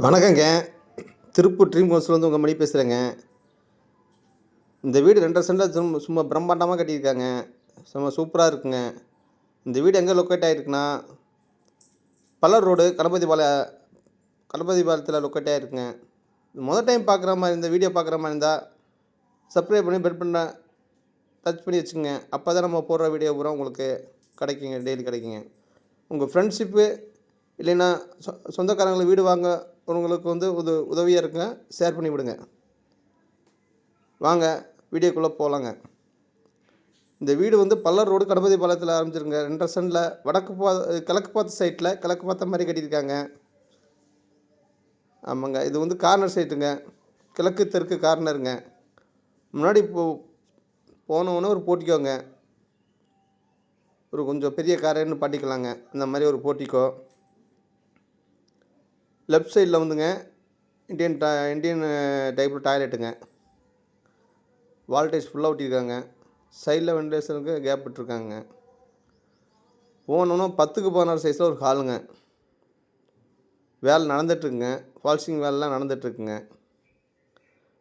வணக்கங்க. திருப்பூர் ட்ரீம் ஹவுஸ்லேருந்து உங்கள் மணி பேசுகிறேங்க. இந்த வீடு 2 1/2 சென்டில் சும்மா பிரம்மாண்டமாக கட்டியிருக்காங்க. சும்மா சூப்பராக இருக்குங்க. இந்த வீடு எங்கே லொக்கேட் ஆகிருக்குன்னா, பல்லர் ரோடு கணபதிபாளையத்தில் லொக்கேட் ஆகிருக்குங்க. மொதல் டைம் பார்க்குற மாதிரி இந்த வீடியோ பார்க்குற மாதிரி இருந்தால் சப்ஸ்கிரைப் பண்ணி பெல் பண்ண டச் பண்ணி வச்சுக்கோங்க. அப்போ தான் நம்ம போடுற வீடியோ பூரா உங்களுக்கு கிடைக்குங்க, டெய்லி கிடைக்குங்க. உங்கள் ஃப்ரெண்ட்ஷிப்பு இல்லைன்னா சொந்தக்காரங்களுக்கு வீடு வாங்க உங்களுக்கு உதவியாக இருக்குங்க. ஷேர் பண்ணி விடுங்க. வாங்க வீடியோக்குள்ளே போகலாங்க. இந்த வீடு பல்லர் ரோடு கணபதிபாளையத்தில் ஆரம்பிச்சிருங்க. 2 1/2 சென்டில் கிழக்கு பார்த்த சைட்டில் கிழக்கு பார்த்த மாதிரி கட்டியிருக்காங்க. ஆமாங்க. இது கார்னர் சைட்டுங்க. கிழக்கு தெற்கு கார்னருங்க. முன்னாடி போனோன்னே ஒரு போர்ட்டிக்கோங்க. ஒரு கொஞ்சம் பெரிய காரேன்னு பாட்டிக்கலாங்க. இந்த மாதிரி ஒரு போர்ட்டிக்கோ. லெஃப்ட் சைடில் இண்டியன் டைப்பில் டாய்லெட்டுங்க. வால்டேஜ் ஃபுல்லாக ஒட்டியிருக்காங்க. சைடில் வெண்டிலேஷனுக்கு கேப் விட்டுருக்காங்க. போனோன்னா 10க்கு 16 சைஸில் ஒரு ஹாலுங்க. வேலை நடந்துகிட்ருக்குங்க. ஃபால்சிங் வேலைலாம் நடந்துகிட்ருக்குங்க.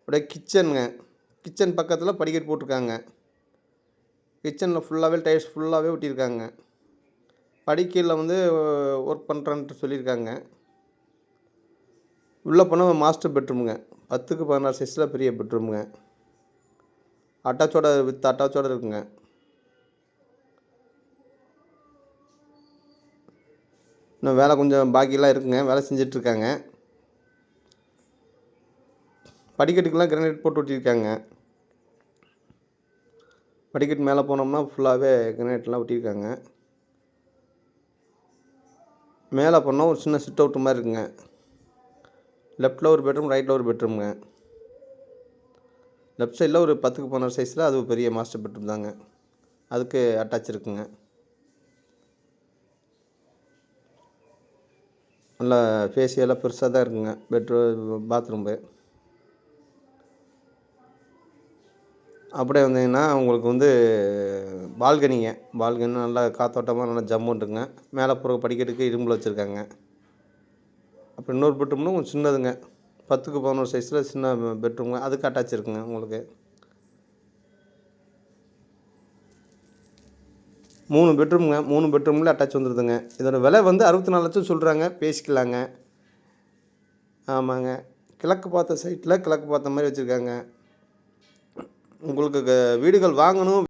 அப்படியே கிச்சனுங்க. கிச்சன் பக்கத்தில் படிக்கட்டு போட்டிருக்காங்க. கிச்சனில் ஃபுல்லாகவே டைல்ஸ் ஃபுல்லாகவே ஒட்டியிருக்காங்க. படிக்கீழில் ஒர்க் பண்ணுறேன்ட்டு சொல்லியிருக்காங்க. உள்ளே போனால் மாஸ்டர் பெட்ரூமுங்க. 10க்கு 16 சைஸில் பெரிய பெட்ரூமுங்க. அட்டாச்சோடு இருக்குங்க. இன்னும் வேலை கொஞ்சம் பாக்கியெல்லாம் இருக்குங்க. வேலை செஞ்சிட்ருக்காங்க. படிக்கட்டுக்கெல்லாம் கிரானைட் போட்டு ஒட்டியிருக்காங்க. படிக்கட்டு மேலே போனோம்னா ஃபுல்லாகவே கிரானைட்லாம் ஒட்டியிருக்காங்க. மேலே போனால் ஒரு சின்ன சிட் அவுட் மாதிரி இருக்குங்க. லெஃப்ட்டில் ஒரு பெட்ரூம், ரைட்டில் ஒரு பெட்ரூமுங்க. லெஃப்ட் சைடில் ஒரு 10க்கு 16 சைஸில் அது பெரிய மாஸ்டர் பெட்ரூம் தாங்க. அதுக்கு அட்டாச் இருக்குங்க. நல்லா ஃபேஸியெல்லாம் பெருசாக தான் இருக்குங்க. பாத்ரூம்பு அப்படியே வந்தீங்கன்னா உங்களுக்கு பால்கனிங்க. பால்கனி நல்லா காற்றோட்டமாக நல்லா ஜம்முன்ட்டுங்க. மேலே போகிற படிக்கட்டுக்கு இரும்பில் வச்சுருக்காங்க. அப்புறம் இன்னொரு பெட்ரூம்னு கொஞ்சம் சின்னதுங்க. 10க்கு 11 சைஸில் சின்ன பெட்ரூமுங்க. அதுக்கு அட்டாச் இருக்குங்க. உங்களுக்கு 3 பெட்ரூமுங்க. 3 பெட்ரூமில் அட்டாச் வந்துடுதுங்க. இதோட விலை 64 லட்சம் சொல்கிறாங்க. பேசிக்கலாங்க. ஆமாங்க. கிழக்கு பார்த்த சைட்டில் கிழக்கு பார்த்த மாதிரி வச்சுருக்காங்க. உங்களுக்கு வீடுகள் வாங்கணும்